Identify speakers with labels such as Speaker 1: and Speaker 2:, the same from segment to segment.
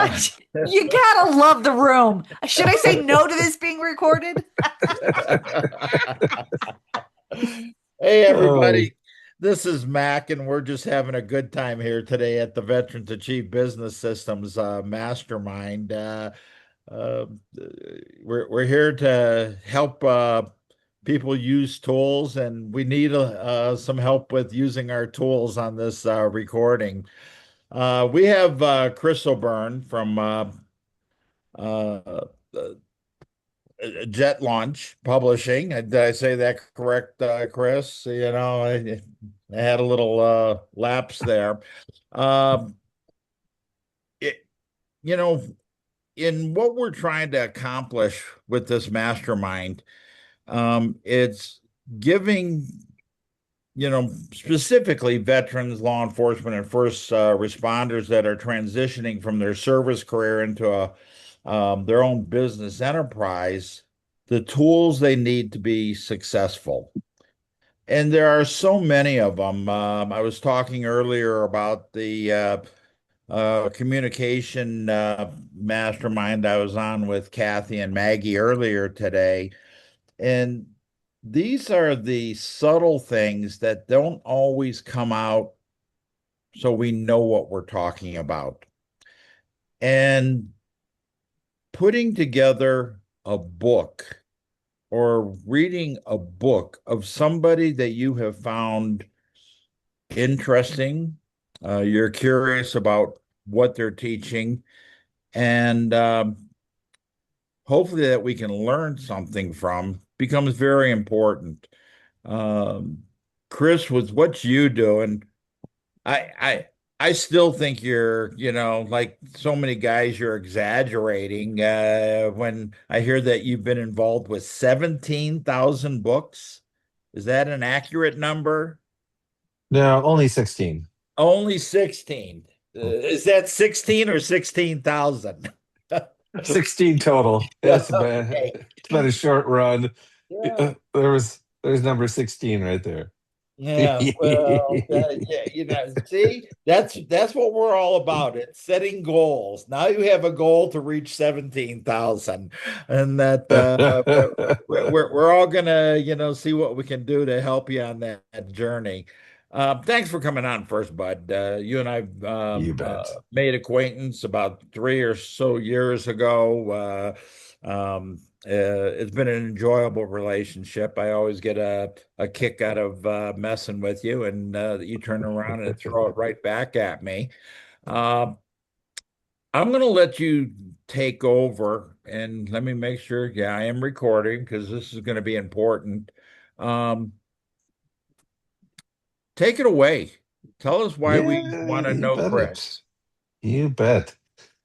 Speaker 1: You gotta love the room. Should I say no to this being recorded?
Speaker 2: Hey,
Speaker 3: Oh,
Speaker 2: everybody. This is Mac, and we're just having a good time here today at the Veterans Achieve Business Systems Mastermind. Uh, we're here to help people use tools, and we need some help with using our tools on this recording. We have Chris O'Byrne from uh, Jet Launch Publishing. Did I say that correct, Chris? I had a little lapse there. Um, it, you know, in what we're trying to accomplish with this mastermind, it's giving, specifically veterans, law enforcement, and first responders that are transitioning from their service career into their own business enterprise, the tools they need to be successful. And there are so many of them. I was talking earlier about the communication mastermind I was on with Kathy and Maggie earlier today. And these are the subtle things that don't always come out so we know what we're talking about. And putting together a book or reading a book of somebody that you have found interesting, you're curious about what they're teaching, and hopefully that we can learn something from becomes very important. Um, Chris, with what you do, and I, I, I still think you're, like so many guys, you're exaggerating. When I hear that you've been involved with 17,000 books, is that an accurate number?
Speaker 3: no, only 16.
Speaker 2: Only 16. Is that 16 or 16,000?
Speaker 3: 16 total.
Speaker 2: Okay.
Speaker 3: It's been a short run.
Speaker 2: Yeah.
Speaker 3: There's number 16 right there.
Speaker 2: Yeah, well, yeah, see, that's what we're all about. It's setting goals. Now you have a goal to reach 17,000, and that we're all gonna, see what we can do to help you on that journey. Thanks for coming on first, bud. You and I
Speaker 3: You bet.
Speaker 2: made acquaintance about 3 or so years ago. It's been an enjoyable relationship. I always get a kick out of messing with you, and you turn around and throw it right back at me. Uh, I'm going to let you take over, and let me make sure. Yeah, I am recording because this is going to be important. Um, Take it away. Tell us why we
Speaker 3: Yeah,
Speaker 2: want to
Speaker 3: you
Speaker 2: know
Speaker 3: bet it.
Speaker 2: Chris.
Speaker 3: You bet.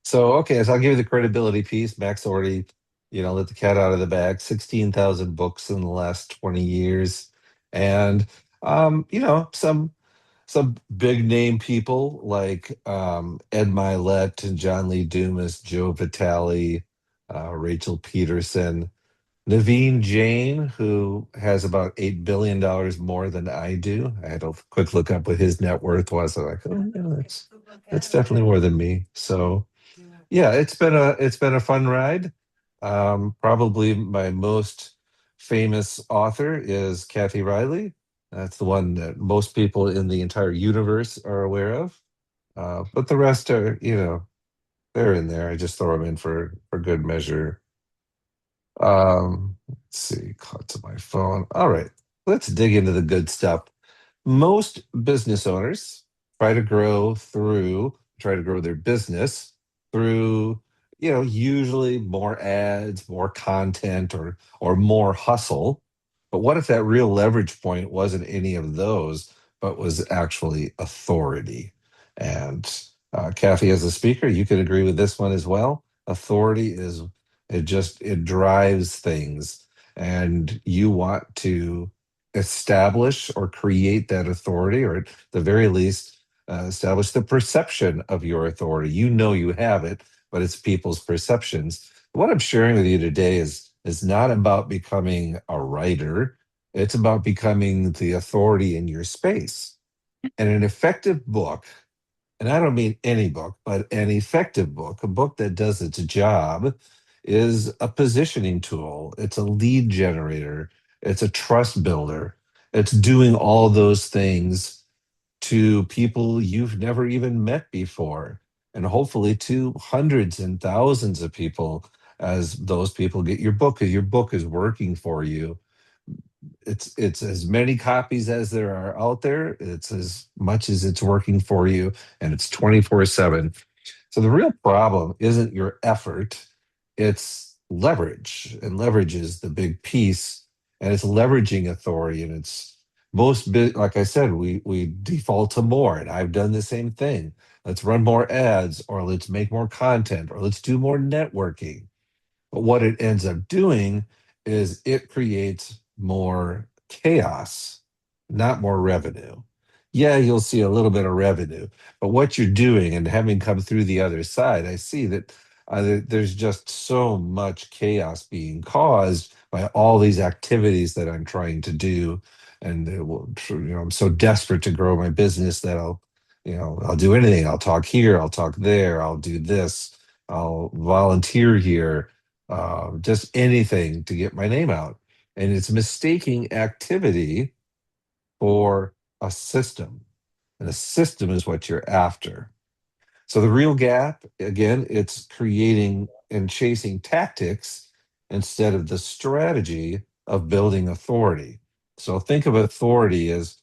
Speaker 3: So, okay, so I'll give you the credibility piece. Max already, let the cat out of the bag. 16,000 books in the last 20 years. And some big name people like Ed Milet and John Lee Dumas, Joe Vitale, Rachel Peterson, Naveen Jain, who has about $8 billion more than I do. I had a quick look up what his net worth was. I'm like, oh, yeah, that's definitely more than me. So yeah, it's been a fun ride. Probably my most famous author is Kathy Riley. That's the one that most people in the entire universe are aware of. But the rest are, they're in there. I just throw them in for good measure. Let's see, caught to my phone. All right, let's dig into the good stuff. Most business owners try to grow their business through, usually more ads, more content, or more hustle. But what if that real leverage point wasn't any of those, but was actually authority? And Kathy, as a speaker, you could agree with this one as well. Authority is it drives things, and you want to establish or create that authority, or at the very least, establish the perception of your authority. You know you have it, but it's people's perceptions. What I'm sharing with you today is not about becoming a writer. It's about becoming the authority in your space. And an effective book and I don't mean any book, but an effective book, a book that does its job, is a positioning tool. It's a lead generator. It's a trust builder. It's doing all those things to people you've never even met before, and hopefully to hundreds and thousands of people as those people get your book, because your book is working for you. It's as many copies as there are out there. It's as much as it's working for you, and it's 24/7. So the real problem isn't your effort, it's leverage. And leverage is the big piece, and it's leveraging authority. And it's like I said, we default to more. And I've done the same thing. Let's run more ads, or let's make more content, or let's do more networking. But what it ends up doing is it creates more chaos, not more revenue. Yeah, you'll see a little bit of revenue, but what you're doing, and having come through the other side, I see that there's just so much chaos being caused by all these activities that I'm trying to do. And I'm so desperate to grow my business that I'll do anything. I'll talk here, I'll talk there, I'll do this, I'll volunteer here, just anything to get my name out. And it's mistaking activity for a system. And a system is what you're after. So the real gap, again, it's creating and chasing tactics instead of the strategy of building authority. So think of authority as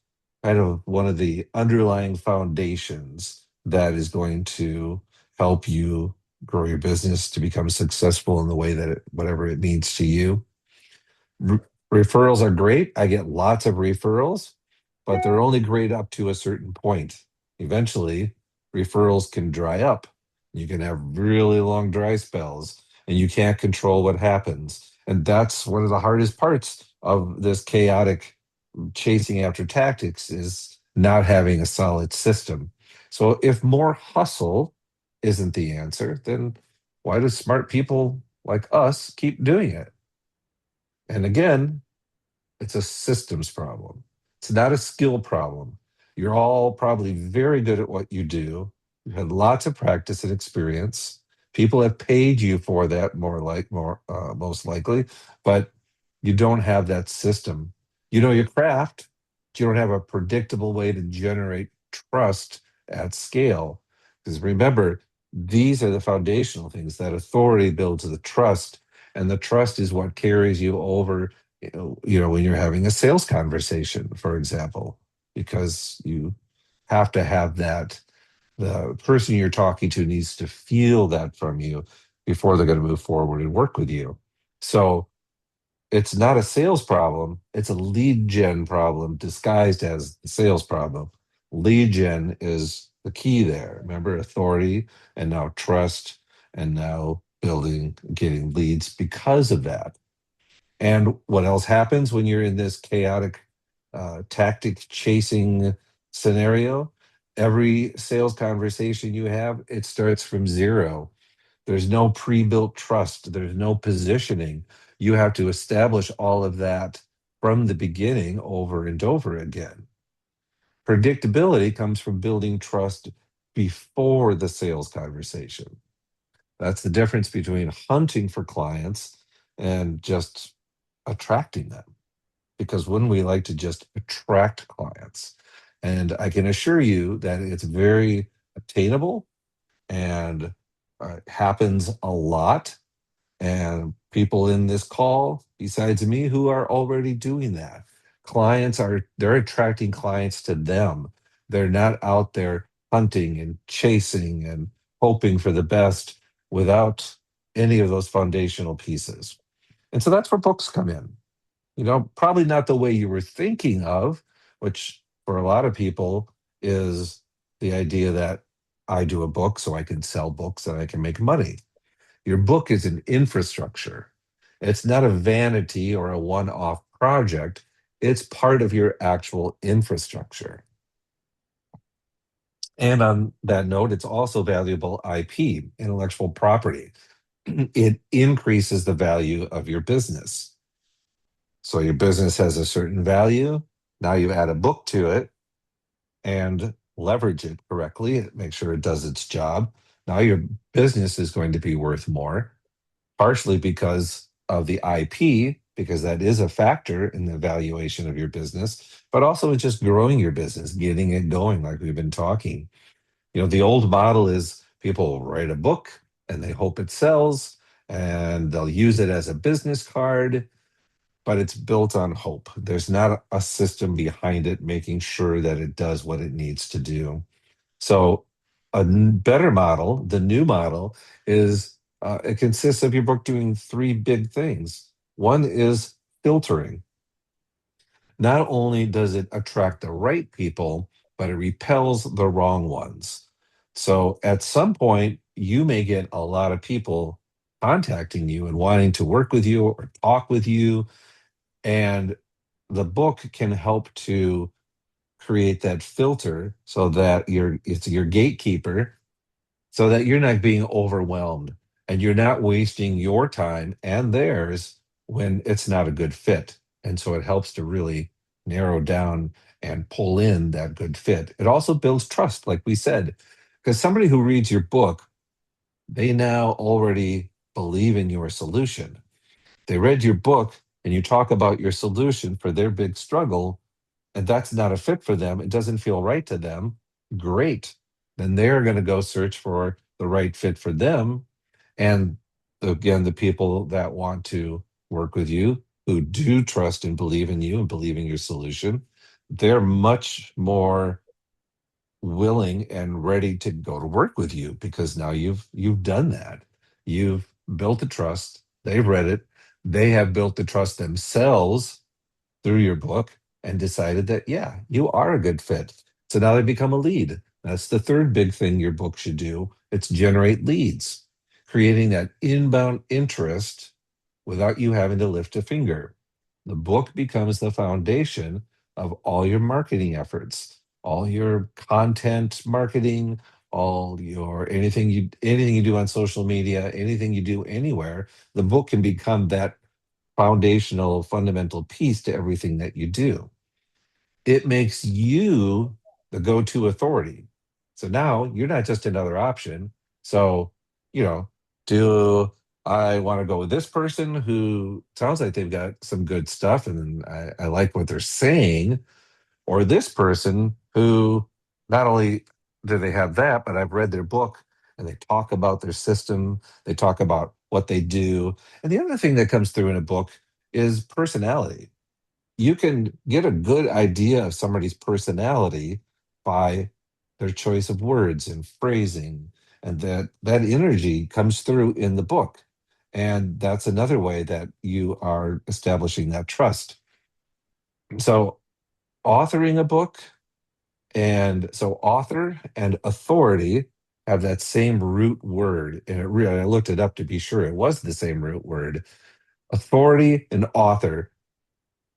Speaker 3: kind of one of the underlying foundations that is going to help you grow your business to become successful in the way that whatever it means to you. Re- Referrals are great. I get lots of referrals, but they're only great up to a certain point. Eventually, referrals can dry up. You can have really long dry spells, and you can't control what happens. And that's one of the hardest parts of this chaotic chasing after tactics, is not having a solid system. So if more hustle isn't the answer, then why do smart people like us keep doing it? And again, it's a systems problem. It's not a skill problem. You're all probably very good at what you do. You've had lots of practice and experience. People have paid you for that, most likely, but you don't have that system. You know your craft, but you don't have a predictable way to generate trust at scale. Because remember, these are the foundational things. That authority builds the trust, and the trust is what carries you over, when you're having a sales conversation, for example, because you have to have that. The person you're talking to needs to feel that from you before they're going to move forward and work with you. So it's not a sales problem, it's a lead gen problem disguised as the sales problem. Lead gen is the key there. Remember, authority, and now trust, and now getting leads because of that. And what else happens when you're in this chaotic tactic chasing scenario? Every sales conversation you have, it starts from zero. There's no pre-built trust. There's no positioning. You have to establish all of that from the beginning over and over again. Predictability comes from building trust before the sales conversation. That's the difference between hunting for clients and just attracting them. Because wouldn't we like to just attract clients? And I can assure you that it's very attainable, and happens a lot. And people in this call, besides me, who are already doing that. They're attracting clients to them. They're not out there hunting and chasing and hoping for the best without any of those foundational pieces. And so that's where books come in. Probably not the way you were thinking of, which for a lot of people is the idea that I do a book so I can sell books and I can make money. Your book is an infrastructure. It's not a vanity or a one-off project. It's part of your actual infrastructure. And on that note, it's also valuable IP, intellectual property. It increases the value of your business. So your business has a certain value. Now you add a book to it, and leverage it correctly, make sure it does its job, now your business is going to be worth more, partially because of the IP, because that is a factor in the valuation of your business, but also it's just growing your business, getting it going, like we've been talking. The old model is people write a book and they hope it sells and they'll use it as a business card, but it's built on hope. There's not a system behind it making sure that it does what it needs to do. So, better model, the new model, is it consists of your book doing three big things. One is filtering. Not only does it attract the right people, but it repels the wrong ones. So at some point, you may get a lot of people contacting you and wanting to work with you or talk with you. And the book can help to create that filter so that it's your gatekeeper, so that you're not being overwhelmed and you're not wasting your time and theirs when it's not a good fit. And so it helps to really narrow down and pull in that good fit. It also builds trust, like we said, because somebody who reads your book, they now already believe in your solution. They read your book and you talk about your solution for their big struggle, and that's not a fit for them, it doesn't feel right to them, great. Then they're going to go search for the right fit for them. And again, the people that want to work with you, who do trust and believe in you and believe in your solution, they're much more willing and ready to go to work with you because now you've done that. You've built the trust. They've read it. They have built the trust themselves through your book and decided that, yeah, you are a good fit. So now they become a lead. That's the third big thing your book should do. It's generate leads, creating that inbound interest without you having to lift a finger. The book becomes the foundation of all your marketing efforts, all your content marketing, all your anything you do on social media, anything you do anywhere. The book can become that foundational, fundamental piece to everything that you do. It makes you the go to authority. So now you're not just another option. So, you know, do I want to go with this person who sounds like they've got some good stuff and I like what they're saying, or this person who not only do they have that, but I've read their book and they talk about their system, they talk about what they do. And the other thing that comes through in a book is personality. You can get a good idea of somebody's personality by their choice of words and phrasing, and that energy comes through in the book. And that's another way that you are establishing that trust. So authoring a book, and so author and authority have that same root word. And I looked it up to be sure it was the same root word. Authority and author,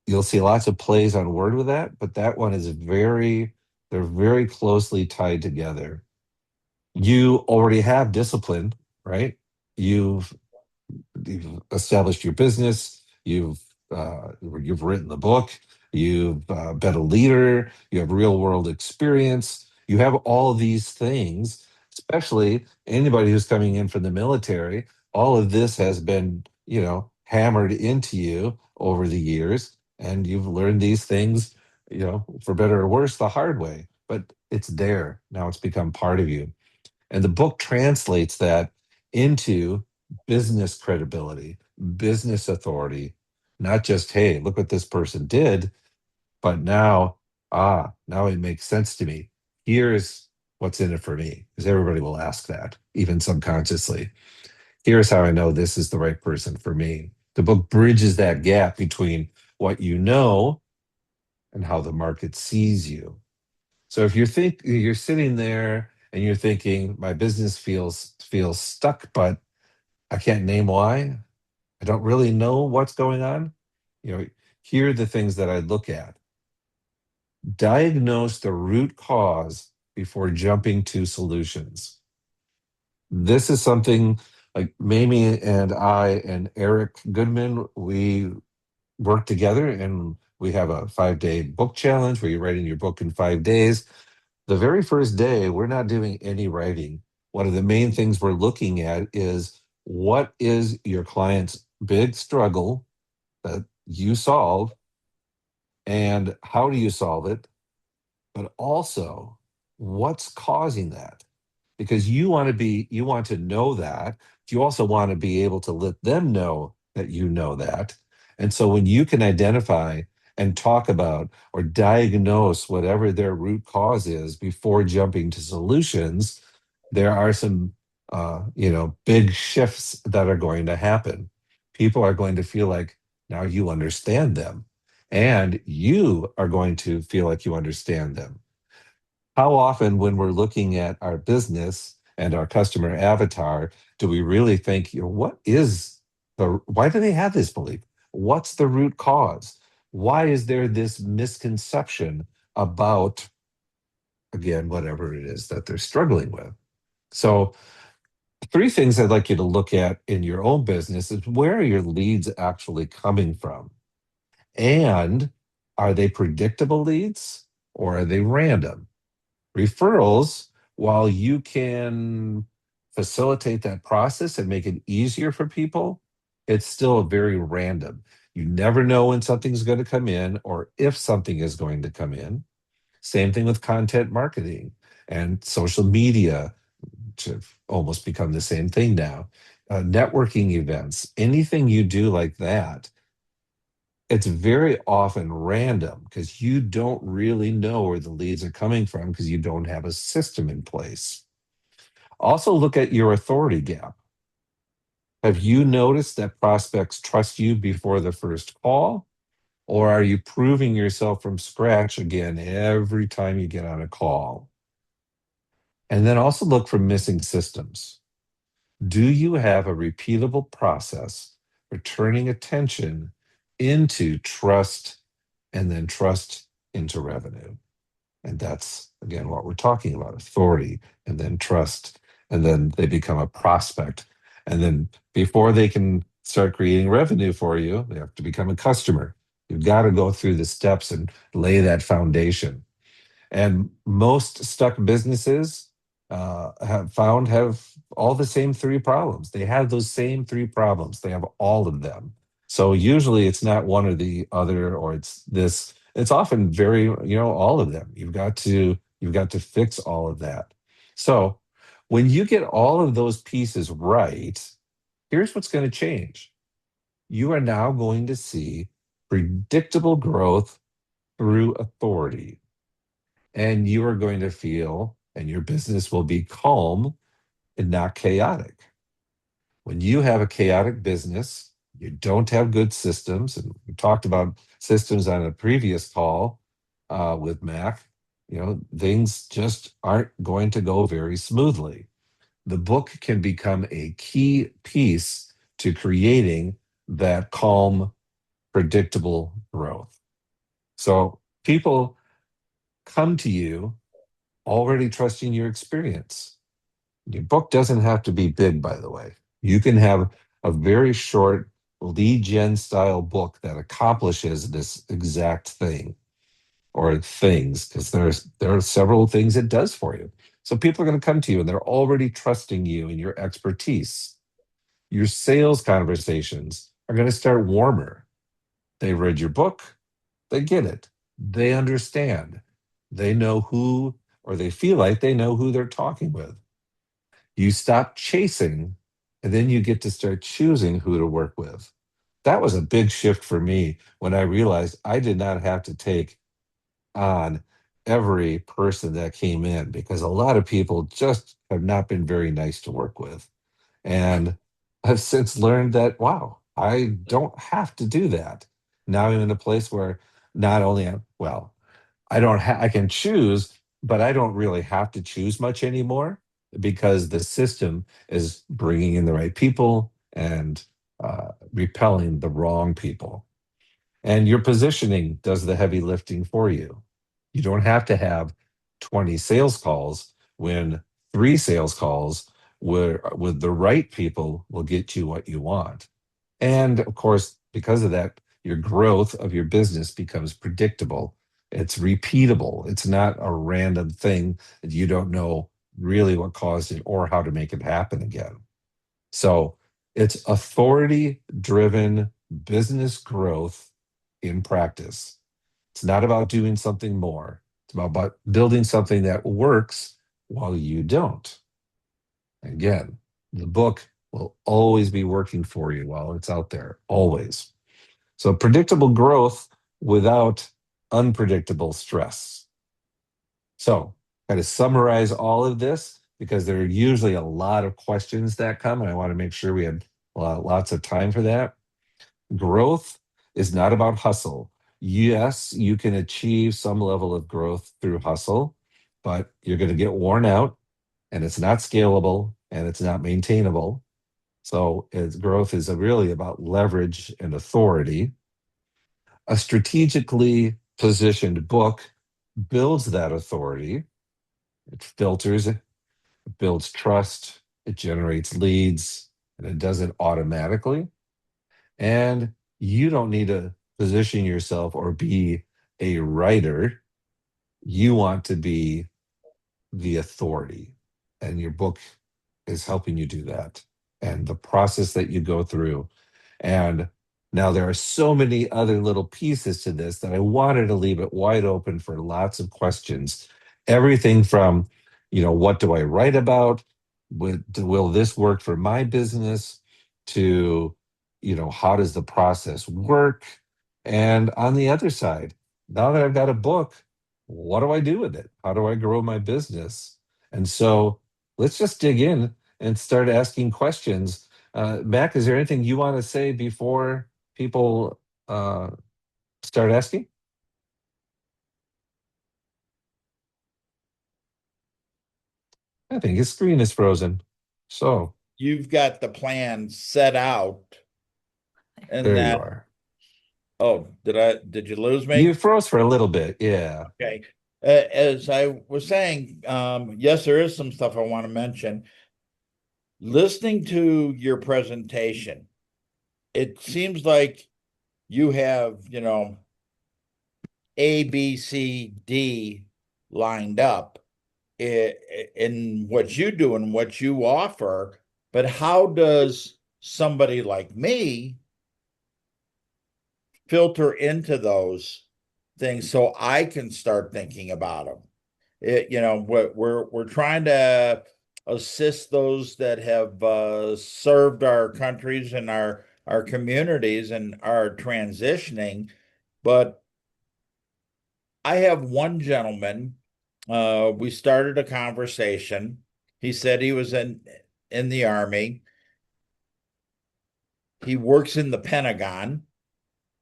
Speaker 3: you'll see lots of plays on word with that, but that one is they're very closely tied together. You already have discipline, right? You've you've established your business, you've written the book, you've been a leader, you have real world experience, you have all of these things. Especially anybody who's coming in from the military, all of this has been hammered into you over the years, and you've learned these things, for better or worse, the hard way, but it's there now, it's become part of you. And the book translates that into business credibility, business authority, not just, hey, look what this person did, but now it makes sense to me. Here's what's in it for me. Because everybody will ask that, even subconsciously. Here's how I know this is the right person for me. The book bridges that gap between what you know and how the market sees you. So if you're sitting there and you're thinking, my business feels stuck, but I can't name why. I don't really know what's going on. You know, here are the things that I look at. Diagnose the root cause before jumping to solutions. This is something like Mamie and I and Eric Goodman, we work together and we have a 5-day book challenge where you're writing your book in 5 days. The very first day, we're not doing any writing. One of the main things we're looking at is what is your client's big struggle that you solve, and how do you solve it? But also, what's causing that? Because you want to know that. You also want to be able to let them know that you know that. And so when you can identify and talk about or diagnose whatever their root cause is before jumping to solutions, there are some big shifts that are going to happen. People are going to feel like now you understand them, and you are going to feel like you understand them. How often, when we're looking at our business and our customer avatar, do we really think, why do they have this belief? What's the root cause? Why is there this misconception about, again, whatever it is that they're struggling with? So, three things I'd like you to look at in your own business is, where are your leads actually coming from? And are they predictable leads or are they random? Referrals, while you can facilitate that process and make it easier for people, it's still very random. You never know when something's going to come in or if something is going to come in. Same thing with content marketing and social media, which have almost become the same thing now. Networking events, anything you do like that, it's very often random because you don't really know where the leads are coming from because you don't have a system in place. Also, look at your authority gap. Have you noticed that prospects trust you before the first call? Or are you proving yourself from scratch again every time you get on a call? And then also look for missing systems. Do you have a repeatable process for turning attention into trust and then trust into revenue? And that's, again, what we're talking about: authority and then trust. And then they become a prospect. And then before they can start creating revenue for you, they have to become a customer. You've got to go through the steps and lay that foundation. And most stuck businesses have all the same three problems. They have those same three problems. They have all of them. So usually it's not one or the other, or it's this. It's often very, all of them. You've got to fix all of that. So when you get all of those pieces right, here's what's going to change. You are now going to see predictable growth through authority, and you are going to feel, and your business will be calm and not chaotic. When you have a chaotic business, you don't have good systems, and we talked about systems on a previous call with Mac. Things just aren't going to go very smoothly. The book can become a key piece to creating that calm, predictable growth. So people come to you already trusting your experience. Your book doesn't have to be big, by the way. You can have a very short lead gen style book that accomplishes this exact thing, or things, because there are several things it does for you. So people are going to come to you and they're already trusting you and your expertise. Your sales conversations are going to start warmer. They read your book, they get it, they understand, they know who, or they feel like they know who they're talking with. You stop chasing, and then you get to start choosing who to work with. That was a big shift for me when I realized I did not have to take on every person that came in, because a lot of people just have not been very nice to work with. And I've since learned that, wow, I don't have to do that. Now I'm in a place where not only I can choose, but I don't really have to choose much anymore, because the system is bringing in the right people and repelling the wrong people. And your positioning does the heavy lifting for you. You don't have to have 20 sales calls when three sales calls with the right people will get you what you want. And of course, because of that, your growth of your business becomes predictable. It's repeatable. It's not a random thing that you don't know really what caused it or how to make it happen again. So it's authority driven business growth in practice. It's not about doing something more. It's about building something that works while you don't. Again, the book will always be working for you while it's out there, always. So predictable growth without unpredictable stress. So, kind of summarize all of this because there are usually a lot of questions that come, and I want to make sure we had lots of time for that. Growth is not about hustle. Yes, you can achieve some level of growth through hustle, but you're going to get worn out and it's not scalable and it's not maintainable. So, growth is really about leverage and authority. A strategically positioned book builds that authority. It filters, it builds trust, it generates leads, and it does it automatically. And you don't need to position yourself or be a writer. You want to be the authority, and your book is helping you do that. And the process that you go through. And now there are so many other little pieces to this that I wanted to leave it wide open for lots of questions. Everything from, what do I write about? Will this work for my business? To, how does the process work? And on the other side, now that I've got a book, what do I do with it? How do I grow my business? And so let's just dig in and start asking questions. Mac, is there anything you want to say before people start asking? I think his screen is frozen. So
Speaker 2: You've got the plan set out, and
Speaker 3: there you
Speaker 2: that,
Speaker 3: are.
Speaker 2: oh, did you lose
Speaker 3: You
Speaker 2: me?
Speaker 3: froze for a little bit. Yeah.
Speaker 2: Okay. As I was saying, yes, there is some stuff I want to mention. Listening to your presentation, it seems like you have, A, B, C, D lined up in what you do and what you offer. But how does somebody like me filter into those things so I can start thinking about them? We're trying to assist those that have served our countries and our communities and are transitioning. But I have one gentleman. We started a conversation. He said he was in the army. He works in the Pentagon,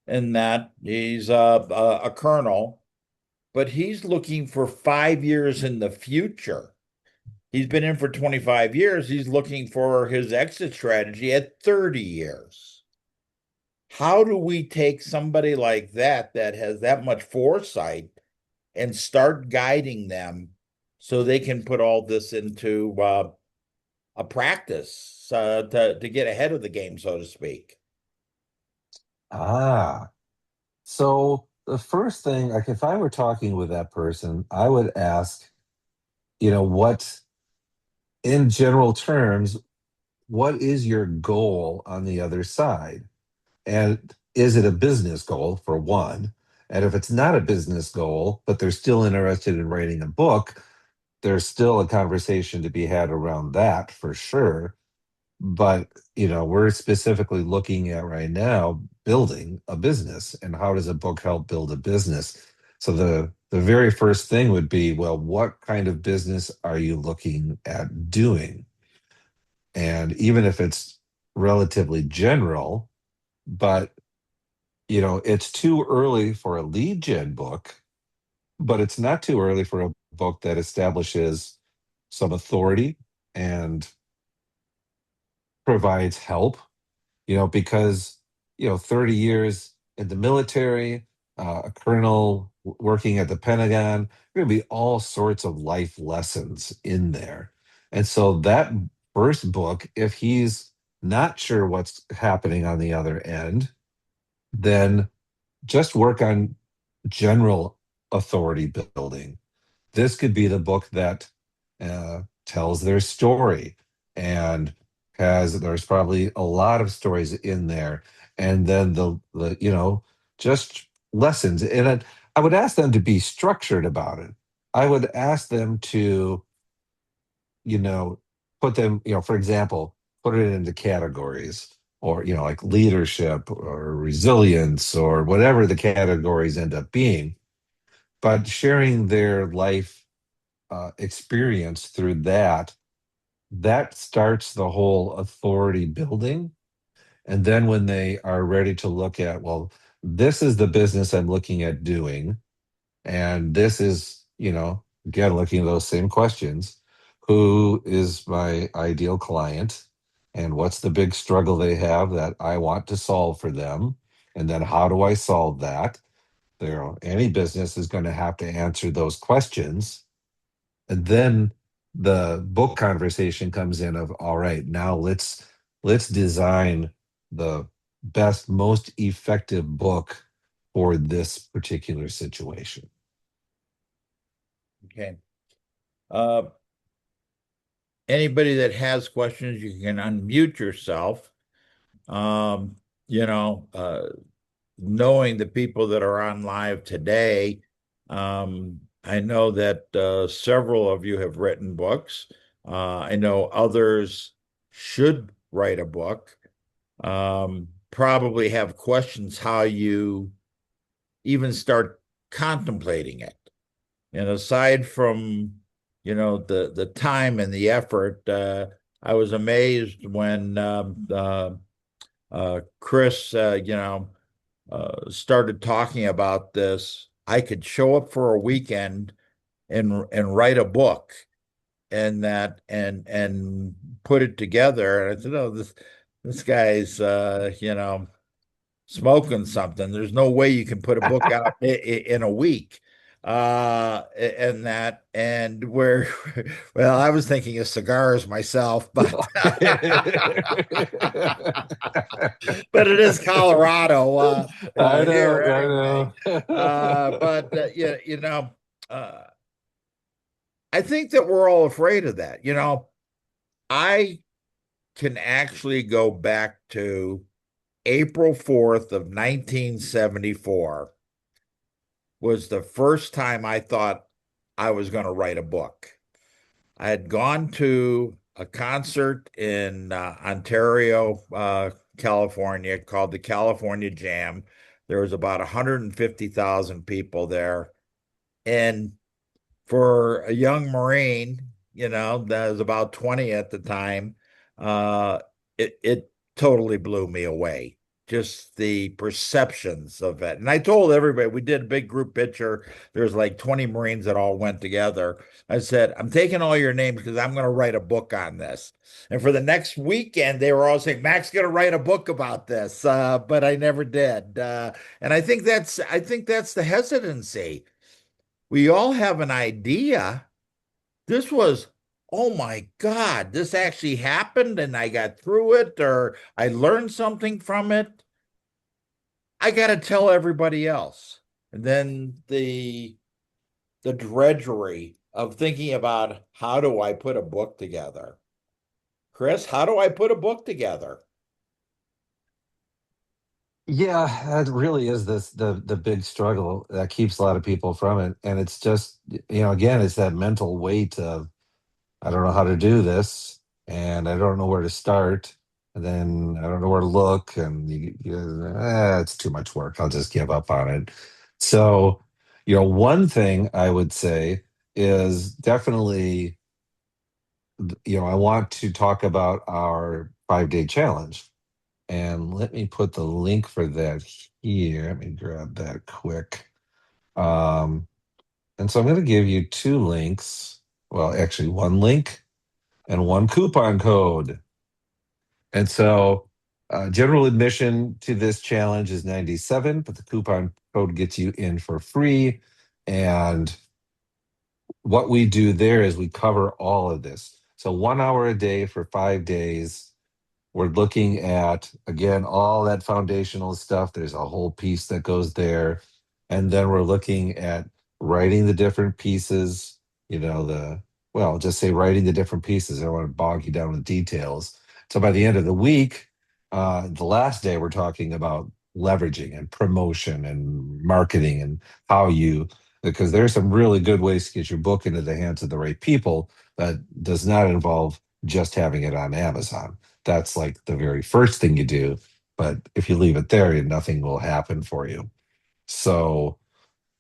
Speaker 2: and that he's a colonel, but he's looking for 5 years in the future. He's been in for 25 years. He's looking for his exit strategy at 30 years. How do we take somebody like that has that much foresight and start guiding them so they can put all this into a practice to get ahead of the game, so to speak?
Speaker 3: Ah. So the first thing, like if I were talking with that person, I would ask, what in general terms, what is your goal on the other side? And is it a business goal for one? And if it's not a business goal, but they're still interested in writing a book, there's still a conversation to be had around that for sure. But, we're specifically looking at right now building a business and how does a book help build a business? So the very first thing would be, well, what kind of business are you looking at doing? And even if it's relatively general, but it's too early for a lead gen book, but it's not too early for a book that establishes some authority and provides help, because 30 years in the military, a colonel working at the Pentagon, there are going to be all sorts of life lessons in there. And so that first book, if he's not sure what's happening on the other end, then just work on general authority building. This could be the book that tells their story and there's probably a lot of stories in there. And then the just lessons. I would ask them to be structured about it. I would ask them to, you know, put them, for example, put it into categories or, like leadership or resilience or whatever the categories end up being, but sharing their life experience through that starts the whole authority building. And then when they are ready to look at, well, this is the business I'm looking at doing, and this is, again, looking at those same questions. Who is my ideal client? And what's the big struggle they have that I want to solve for them? And then how do I solve that? Any business is going to have to answer those questions. And then the book conversation comes in of, all right, now let's design the best, most effective book for this particular situation.
Speaker 2: Okay. Uh, Anybody that has questions, you can unmute yourself. Um, you know, knowing the people that are on live today, I know that several of you have written books. I know others should write a book. Probably have questions how you even start contemplating it. And aside from, the time and the effort, I was amazed when Chris, started talking about this. I could show up for a weekend and write a book and put it together. And I said, "Oh, this guy's smoking something. There's no way you can put a book out in a week." And where, well, I was thinking of cigars myself, but but it is Colorado
Speaker 3: I know,
Speaker 2: here
Speaker 3: I
Speaker 2: anyway. But
Speaker 3: know.
Speaker 2: yeah, uh, I think that we're all afraid of that. I can actually go back to April 4th of 1974 was the first time I thought I was going to write a book. I had gone to a concert in Ontario, California, called the California Jam. There was about 150,000 people there. And for a young Marine, that was about 20 at the time, uh, it totally blew me away. Just the perceptions of it. And I told everybody, we did a big group picture. There's like 20 Marines that all went together. I said, I'm taking all your names because I'm going to write a book on this. And for the next weekend, they were all saying, Mac's going to write a book about this. But I never did. And I think that's the hesitancy. We all have an idea. This was, oh my God, this actually happened and I got through it or I learned something from it. I got to tell everybody else. And then the drudgery of thinking about how do I put a book together? Chris, how do I put a book together?
Speaker 3: Yeah, that really is the big struggle that keeps a lot of people from it. And it's just, again, it's that mental weight of, I don't know how to do this, and I don't know where to start, and then I don't know where to look, and it's too much work. I'll just give up on it. So, one thing I would say is definitely, I want to talk about our 5-day challenge. And let me put the link for that here. Let me grab that quick. Um, and so I'm going to give you two links. Well, actually, one link and one coupon code. And so general admission to this challenge is 97, but the coupon code gets you in for free. And what we do there is we cover all of this. So 1 hour a day for 5 days. We're looking at, again, all that foundational stuff. There's a whole piece that goes there. And then we're looking at writing the different pieces, well, just say writing the different pieces. I don't want to bog you down with details. So by the end of the week, the last day, we're talking about leveraging and promotion and marketing and how you, because there's some really good ways to get your book into the hands of the right people that does not involve just having it on Amazon. That's like the very first thing you do. But if you leave it there, nothing will happen for you. So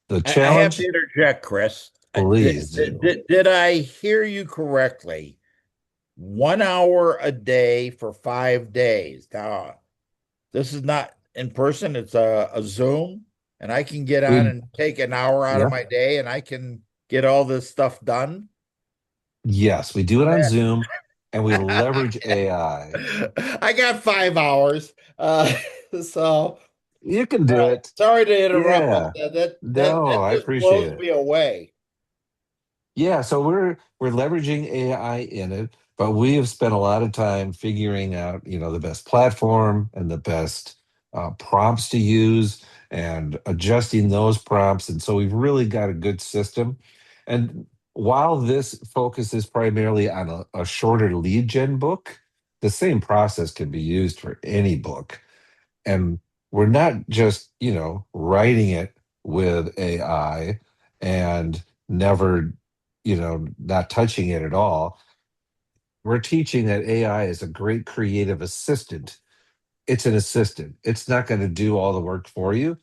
Speaker 3: the
Speaker 2: I have to
Speaker 3: challenge,
Speaker 2: interject, Chris.
Speaker 3: please do.
Speaker 2: Did I hear you correctly? 1 hour a day for 5 days. Now, this is not in person, it's a Zoom, and I can get on
Speaker 3: We,
Speaker 2: and take an hour out of
Speaker 3: yeah,
Speaker 2: my day and I can get all this stuff done.
Speaker 3: yes, we do it on
Speaker 2: Man.
Speaker 3: Zoom and we leverage AI.
Speaker 2: I got 5 hours. So
Speaker 3: You can do it.
Speaker 2: sorry to interrupt, but
Speaker 3: Yeah.
Speaker 2: that
Speaker 3: No, I
Speaker 2: just
Speaker 3: appreciate
Speaker 2: blows
Speaker 3: it.
Speaker 2: me away.
Speaker 3: Yeah, so we're leveraging AI in it, but we have spent a lot of time figuring out, the best platform and the best prompts to use and adjusting those prompts. And so we've really got a good system. And while this focuses primarily on a shorter lead gen book, the same process can be used for any book. And we're not just writing it with AI and never not touching it at all. We're teaching that AI is a great creative assistant. It's an assistant. It's not going to do all the work for you,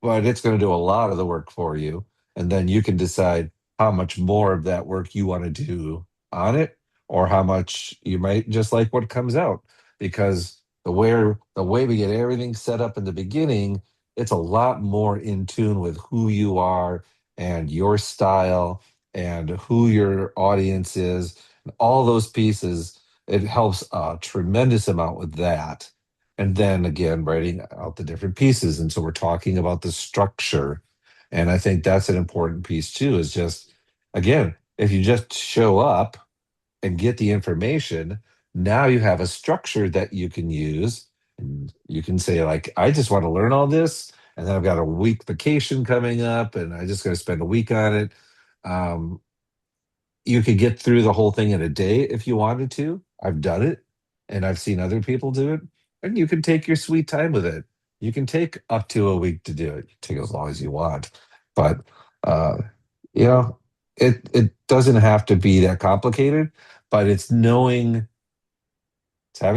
Speaker 3: but it's going to do a lot of the work for you. And then you can decide how much more of that work you want to do on it, or how much you might just like what comes out. Because the way we get everything set up in the beginning, it's a lot more in tune with who you are and your style and who your audience is. All those pieces, it helps a tremendous amount with that, and then again writing out the different pieces. And so we're talking about the structure, and I think that's an important piece too, is just, again, if you just show up and get the information, now you have a structure that you can use, and you can say, like, I just want to learn all this, and then I've got a week vacation coming up and I just got to spend a week on it. um, you could get through the whole thing in a day if you wanted to. I've done it and I've seen other people do it. And you can take your sweet time with it. You can take up to a week to do it. You take as long as you want. But uh, you know, it doesn't have to be that complicated, but it's having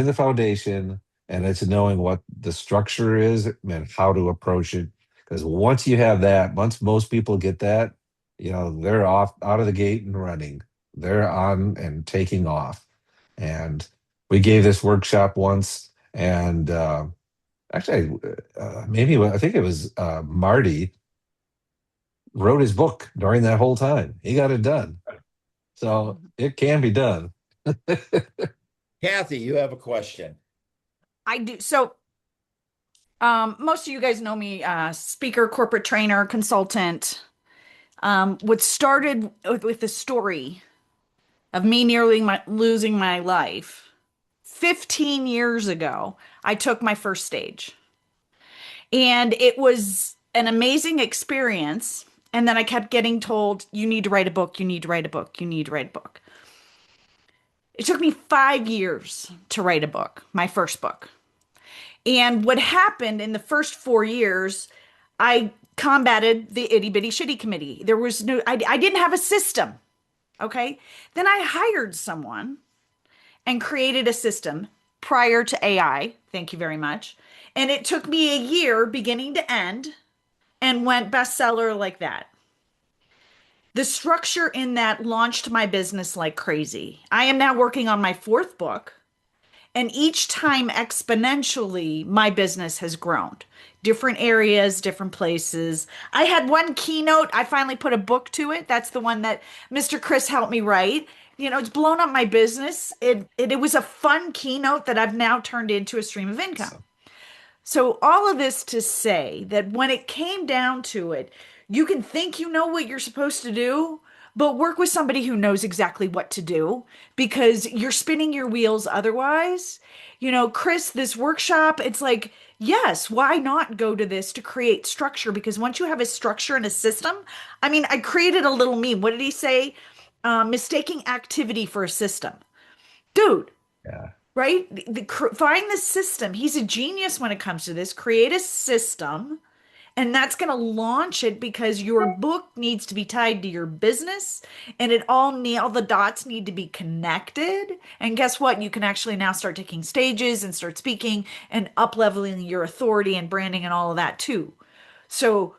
Speaker 3: the foundation, and it's knowing what the structure is and how to approach it. Because once you have that, once most people get that, they're off out of the gate and running. They're on and taking off. And we gave this workshop once, and actually, maybe I think it was Marty wrote his book during that whole time. He got it done. So it can be done.
Speaker 2: Kathy, you have a question.
Speaker 1: I do. So, most of you guys know me, speaker, corporate trainer, consultant. What started with the story of me nearly losing my life 15 years ago, I took my first stage. And it was an amazing experience. And then I kept getting told, you need to write a book, you need to write a book, you need to write a book. It took me 5 years to write a book, my first book. And what happened in the first 4 years, I combated the itty bitty shitty committee. There was no, I didn't have a system. Okay. Then I hired someone and created a system prior to AI. Thank you very much. And it took me a year beginning to end and went bestseller like that. The structure in that launched my business like crazy. I am now working on my fourth book. And each time exponentially, my business has grown. Different areas, different places. I had one keynote. I finally put a book to it. That's the one that Mr. Chris helped me write. It's blown up my business. It was a fun keynote that I've now turned into a stream of income.
Speaker 3: So,
Speaker 1: So, all of this to say that when it came down to it, you can think you know what you're supposed to do, but work with somebody who knows exactly what to do because you're spinning your wheels otherwise. Chris, this workshop, it's like Yes, why not go to this to create structure? Because once you have a structure and a system, I mean, I created a little meme. What did he say? Mistaking activity for a system. Dude,
Speaker 3: Yeah.
Speaker 1: right? Find the system. He's a genius when it comes to this. Create a system, and that's going to launch it because your book needs to be tied to your business, and all the dots need to be connected. And guess what? You can actually now start taking stages and start speaking and up leveling your authority and branding and all of that too. So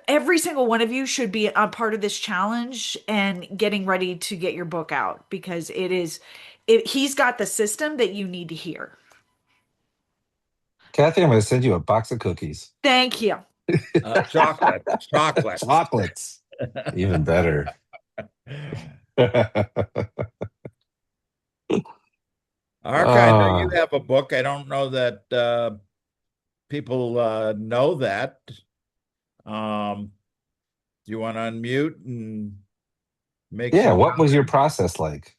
Speaker 1: every single one of you should be a part of this challenge and getting ready to get your book out because he's got the system that you need to hear.
Speaker 3: Kathy, I'm going to send you a box of cookies.
Speaker 1: Thank you.
Speaker 2: Chocolate, chocolate.
Speaker 3: Chocolates. Even better.
Speaker 2: Ark, I know you
Speaker 3: uh,
Speaker 2: have a book. I don't know that people know that. Do you want to unmute and make
Speaker 3: yeah,
Speaker 2: some
Speaker 3: what was your
Speaker 2: comment?
Speaker 3: process like?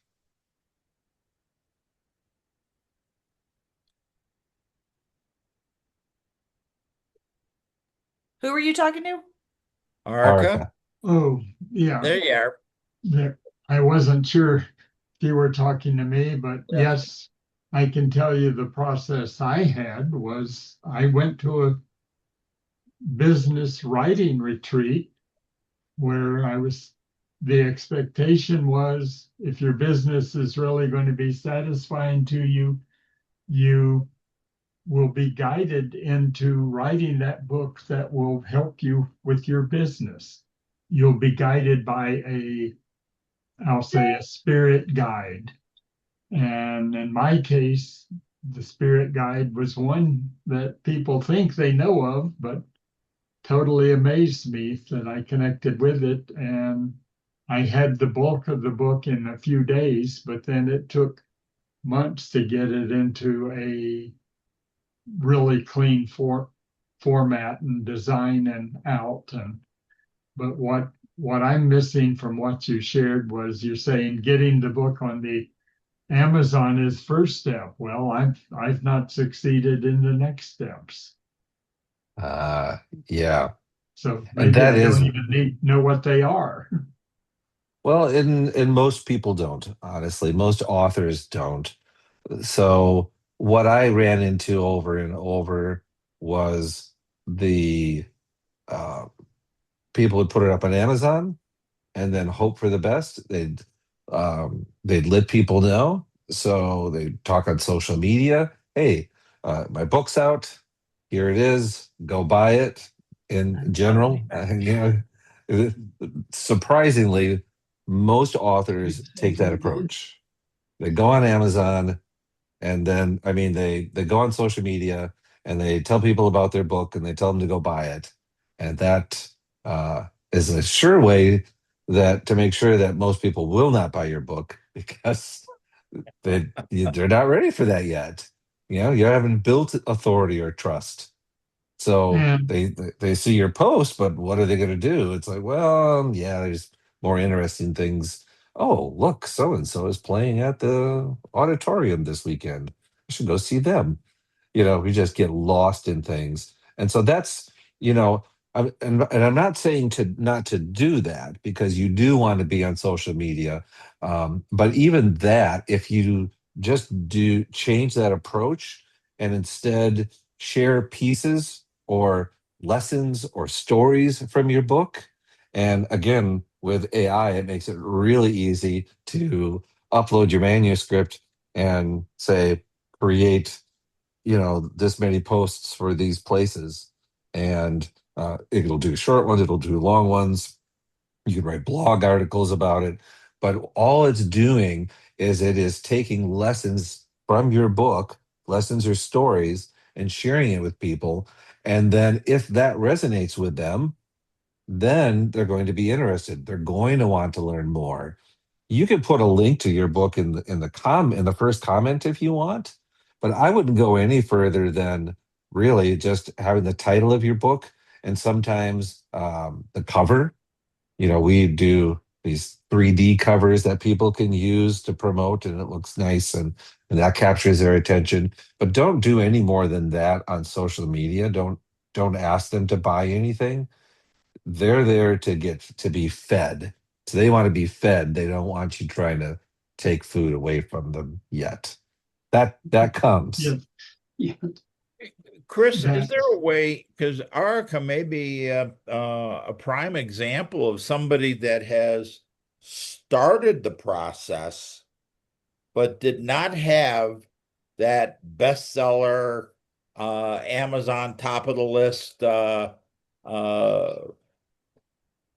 Speaker 1: Who are you talking to?
Speaker 2: Arca,
Speaker 3: Arica.
Speaker 4: Oh, yeah.
Speaker 2: there you are.
Speaker 4: There, I wasn't sure if you were talking to me, but
Speaker 2: Yeah.
Speaker 4: yes, I can tell you the process I had was I went to a business writing retreat where the expectation was if your business is really going to be satisfying to you, you will be guided into writing that book that will help you with your business. You'll be guided by I'll say a spirit guide. And in my case, the spirit guide was one that people think they know of, but totally amazed me that I connected with it. And I had the bulk of the book in a few days, but then it took months to get it into a really clean format and design and out. And but what I'm missing from what you shared was you're saying getting the book on the Amazon is first step. Well, I've not succeeded in the next steps.
Speaker 3: Uh, yeah.
Speaker 4: So
Speaker 3: And
Speaker 4: maybe
Speaker 3: that
Speaker 4: I
Speaker 3: is,
Speaker 4: don't even need know what they are.
Speaker 3: well, in most people don't, honestly. Most authors don't. So what I ran into over and over was the uh, people would put it up on Amazon and then hope for the best. They'd let people know. So they'd talk on social media. Hey, my book's out. Here it is. Go buy it. In general, surprisingly, most authors take that approach. They go on Amazon, and then I mean they go on social media and they tell people about their book and they tell them to go buy it, and that uh, is a sure way that to make sure that most people will not buy your book because they're not ready for that yet. You haven't built authority or trust. So
Speaker 4: And
Speaker 3: they see your post, but what are they going to do? It's like, well, yeah, there's more interesting things. Oh, look, so and so is playing at the auditorium this weekend. I should go see them. We just get lost in things. And so that's, you know, and I'm not saying to not to do that because you do want to be on social media. But even that, if you just do change that approach and instead share pieces or lessons or stories from your book. And again, with AI, it makes it really easy to upload your manuscript and say, create this many posts for these places, and it'll do short ones, it'll do long ones. You can write blog articles about it, but all it's doing is it is taking lessons from your book, lessons or stories, and sharing it with people. And then if that resonates with them, then they're going to be interested, they're going to want to learn more. You can put a link to your book in the first comment if you want, but I wouldn't go any further than really just having the title of your book and sometimes the cover. We do these 3D covers that people can use to promote, and it looks nice, and that captures their attention. But don't do any more than that on social media. Don't ask them to buy anything. They're there to be fed. So they want to be fed. They don't want you trying to take food away from them yet. That comes.
Speaker 4: Yes, yeah,
Speaker 2: Chris, is
Speaker 4: that
Speaker 2: there a way, because Erica may be a prime example of somebody that has started the process, but did not have that bestseller, Amazon top of the list uh,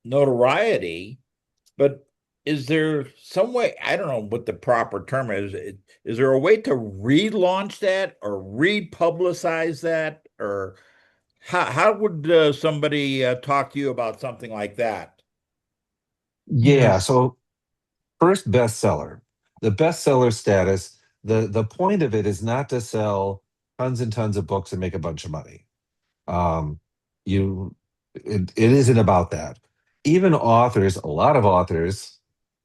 Speaker 2: notoriety. But is there some way, I don't know what the proper term is, is there a way to relaunch that or republicize that? Or how would somebody talk to you about something like that?
Speaker 3: Yeah.
Speaker 4: yes,
Speaker 3: So first bestseller. The bestseller status, the point of it is not to sell tons and tons of books and make a bunch of money. Um, you it isn't about that. Even authors, a lot of authors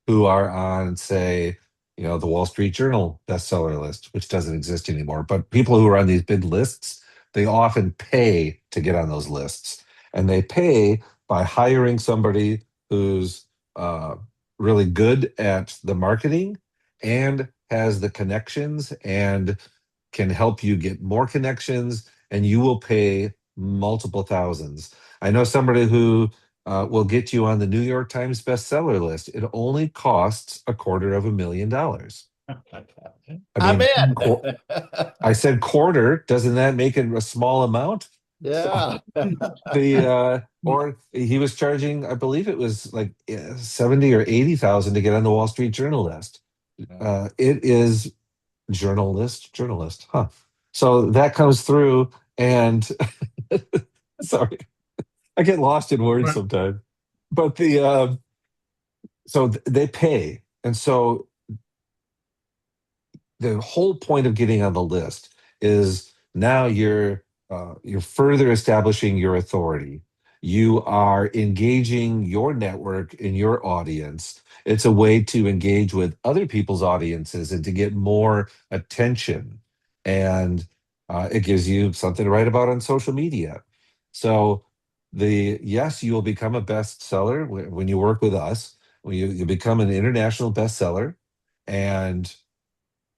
Speaker 3: who are on, say, the Wall Street Journal bestseller list, which doesn't exist anymore, but people who are on these big lists, they often pay to get on those lists. And they pay by hiring somebody who's uh, really good at the marketing and has the connections and can help you get more connections, and you will pay multiple thousands. I know somebody who will get you on the New York Times bestseller list. It only costs $250,000. I
Speaker 2: I'm
Speaker 3: mean,
Speaker 2: in.
Speaker 3: I said quarter. Doesn't that make it a small amount? So
Speaker 2: Yeah.
Speaker 3: or he was charging, I believe it was like 70 or 80,000 to get on the Wall Street Journal list. It is journalist, huh? So that comes through, and sorry, I get lost in words
Speaker 4: but
Speaker 3: sometimes. But they pay, and so the whole point of getting on the list is now you're further establishing your authority. You are engaging your network and your audience. It's a way to engage with other people's audiences and to get more attention. And it gives you something to write about on social media. So yes, you will become a bestseller when you work with us. When you become an international bestseller, and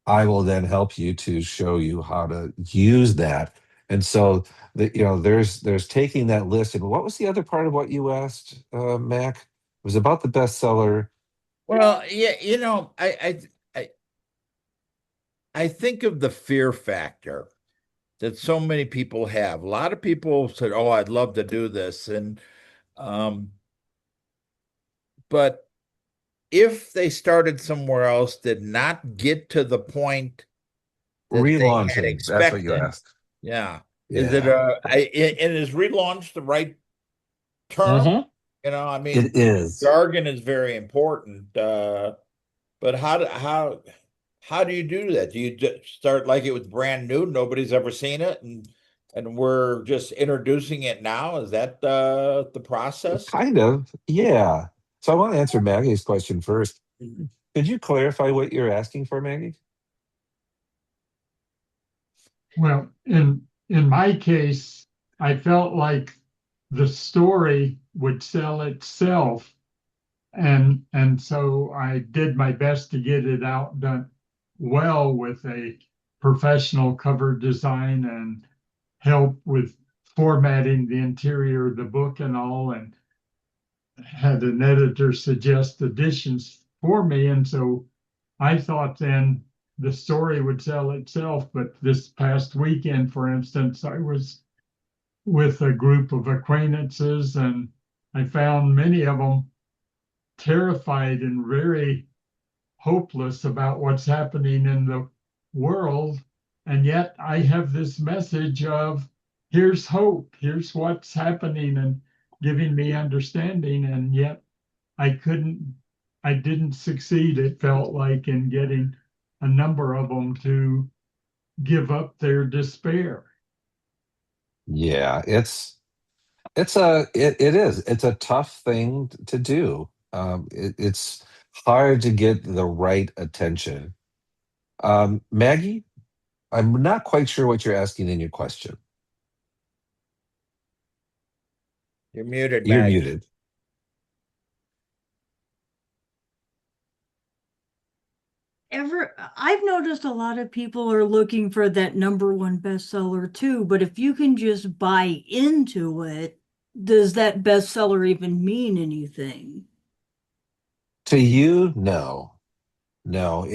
Speaker 3: I will then help you to show you how to use that. And so there's taking that list. And what was the other part of what you asked, Mac? It was about the bestseller.
Speaker 2: Well, yeah, I think of the fear factor that so many people have. A lot of people said, "Oh, I'd love to do this," and um, but if they started somewhere else, did not get to the point that they had
Speaker 3: Relaunching. That's what you
Speaker 2: expected.
Speaker 3: asked.
Speaker 2: Yeah, is it
Speaker 3: Yeah.
Speaker 2: and is relaunch the right term?
Speaker 3: Hmm.
Speaker 2: I
Speaker 3: It
Speaker 2: mean,
Speaker 3: is.
Speaker 2: jargon is very important. But how do you do that? Do you start like it was brand new, nobody's ever seen it, and we're just introducing it now? Is that the process?
Speaker 3: Kind of. Yeah. So I want to answer Maggie's question first. Could you clarify what you're asking for, Maggie?
Speaker 4: well, in my case, I felt like the story would sell itself, and so I did my best to get it out done well with a professional cover design and help with formatting the interior of the book and all, and had an editor suggest additions for me. And so I thought then the story would sell itself. But this past weekend, for instance, I was with a group of acquaintances, and I found many of them terrified and very hopeless about what's happening in the world. And yet I have this message of here's hope, here's what's happening, and giving me understanding. And yet I couldn't, I didn't succeed, it felt like, in getting a number of them to give up their despair.
Speaker 3: Yeah, it is. It's a tough thing to do. It's hard to get the right attention. Maggie, I'm not quite sure what you're asking in your question.
Speaker 2: You're muted,
Speaker 3: You're
Speaker 2: Maggie.
Speaker 3: muted.
Speaker 5: I've noticed a lot of people are looking for that number one bestseller too, but if you can just buy into it, does that bestseller even mean anything?
Speaker 3: To you, no. No,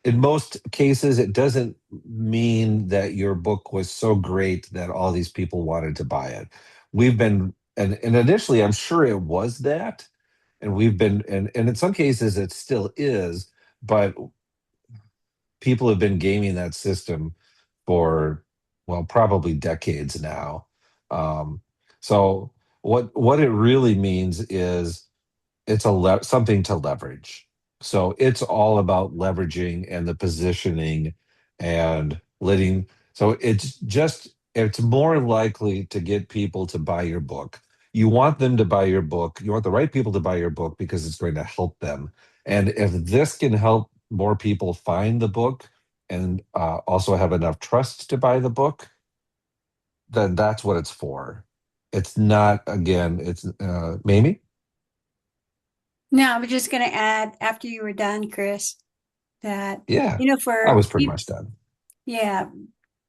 Speaker 3: in most cases, it doesn't mean that your book was so great that all these people wanted to buy it. And initially, I'm sure it was that. And and in some cases, it still is, but people have been gaming that system for, well, probably decades now. Um, so what it really means is it's something to leverage. So it's all about leveraging and the positioning and letting. So it's more likely to get people to buy your book. You want them to buy your book. You want the right people to buy your book because it's going to help them. And if this can help more people find the book and also have enough trust to buy the book, then that's what it's for. It's not, again, it's Mamie?
Speaker 6: No, I was just going to add after you were done, Chris, that,
Speaker 3: Yeah, I
Speaker 6: for
Speaker 3: was pretty much done.
Speaker 6: yeah,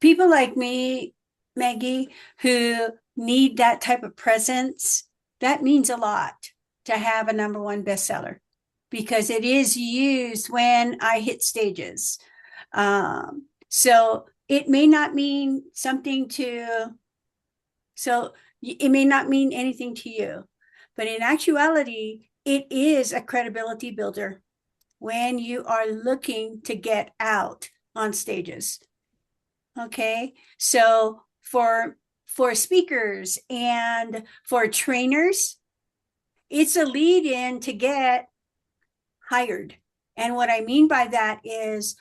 Speaker 6: people like me, Maggie, who need that type of presence, that means a lot to have a number one bestseller because it is used when I hit stages. So it may not mean something to, so it may not mean anything to you, but in actuality, it is a credibility builder when you are looking to get out on stages. Okay, so for speakers and for trainers, it's a lead in to get hired. And what I mean by that is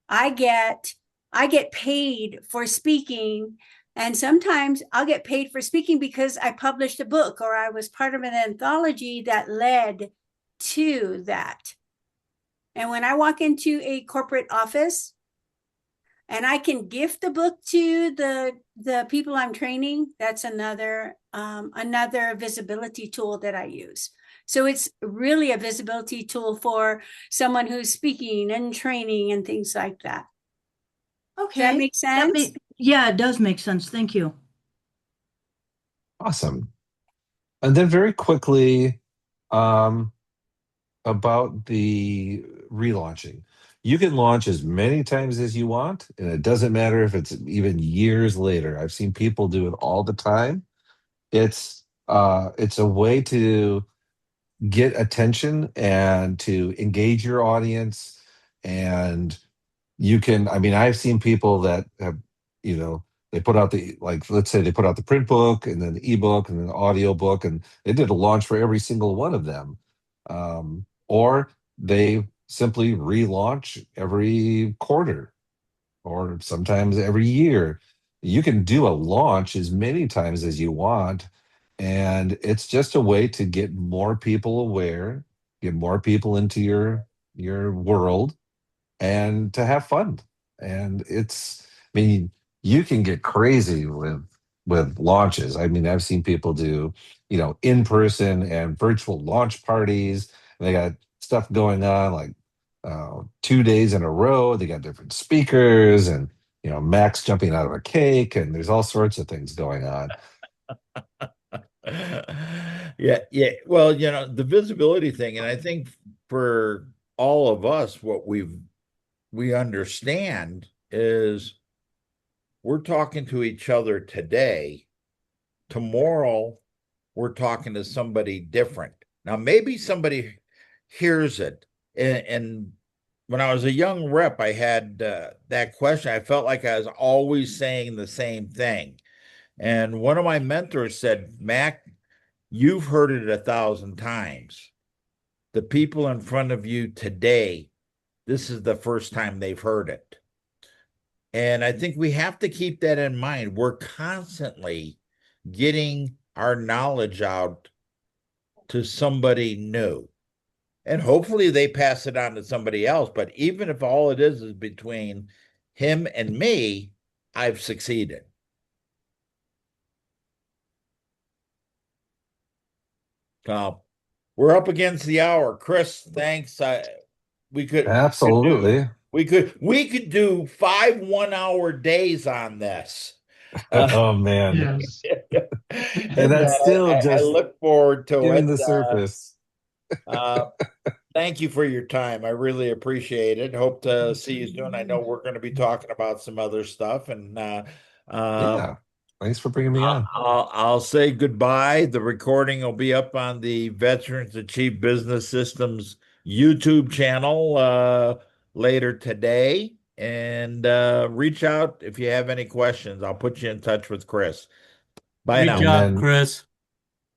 Speaker 6: I get I get paid for speaking, and sometimes I'll get paid for speaking because I published a book or I was part of an anthology that led to that. And when I walk into a corporate office and I can gift the book to the people I'm training, that's another visibility tool that I use. So it's really a visibility tool for someone who's speaking and training and things like that.
Speaker 5: Okay.
Speaker 6: Does that make sense?
Speaker 5: Yeah, it does make sense. Thank you.
Speaker 3: Awesome. And then very quickly, um, about the relaunching. You can launch as many times as you want, and it doesn't matter if it's even years later. I've seen people do it all the time. It's a way to get attention and to engage your audience. And you can, I mean, I've seen people that have, you know, they put out like, let's say they put out the print book and then the ebook and then the audio book, and they did a launch for every single one of them. Or they simply relaunch every quarter or sometimes every year. You can do a launch as many times as you want. And it's just a way to get more people aware, get more people into your world and to have fun. And I mean, you can get crazy with launches. I mean, I've seen people do, in person and virtual launch parties. They got stuff going on like 2 days in a row. They got different speakers and Max jumping out of a cake, and there's all sorts of things going on.
Speaker 2: Yeah, yeah. Well, the visibility thing, and I think for all of us, what we understand is we're talking to each other today. Tomorrow, we're talking to somebody different. Now, maybe somebody hears it. And when I was a young rep, I had that question. I felt like I was always saying the same thing. And one of my mentors said, Mac, you've heard it 1,000 times. The people in front of you today, this is the first time they've heard it. And I think we have to keep that in mind. We're constantly getting our knowledge out to somebody new. and hopefully they pass it on to somebody else. But even if all it is between him and me, I've succeeded. We're up against the hour. Chris, thanks. We could
Speaker 3: Absolutely.
Speaker 2: we could do 5 1-hour days on this.
Speaker 3: Oh man.
Speaker 4: Yes.
Speaker 3: And
Speaker 2: And
Speaker 3: that's still
Speaker 2: I
Speaker 3: just
Speaker 2: look forward to
Speaker 3: skimming
Speaker 2: it.
Speaker 3: the surface.
Speaker 2: Thank you for your time. I really appreciate it. Hope to see you soon. I know we're going to be talking about some other stuff, and
Speaker 3: Yeah. Thanks for bringing me on.
Speaker 2: I'll say goodbye. The recording will be up on the Veterans Achieve Business Systems YouTube channel later today. And reach out if you have any questions. I'll put you in touch with Chris. Bye
Speaker 7: Great
Speaker 2: now.
Speaker 3: And
Speaker 7: job,
Speaker 3: then,
Speaker 7: Chris.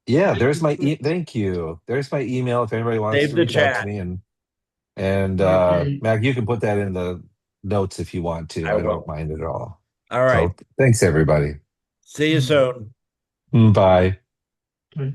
Speaker 3: yeah, there's my thank you. There's my email if anybody wants
Speaker 2: Save
Speaker 3: to
Speaker 2: the
Speaker 3: reach out to
Speaker 2: chat.
Speaker 3: me. And
Speaker 4: Okay.
Speaker 3: Mac, you can put that in the notes if you want to.
Speaker 2: I
Speaker 3: I don't
Speaker 2: will.
Speaker 3: mind at all.
Speaker 2: All right.
Speaker 3: So thanks everybody.
Speaker 2: See you soon.
Speaker 3: Bye.
Speaker 4: Okay.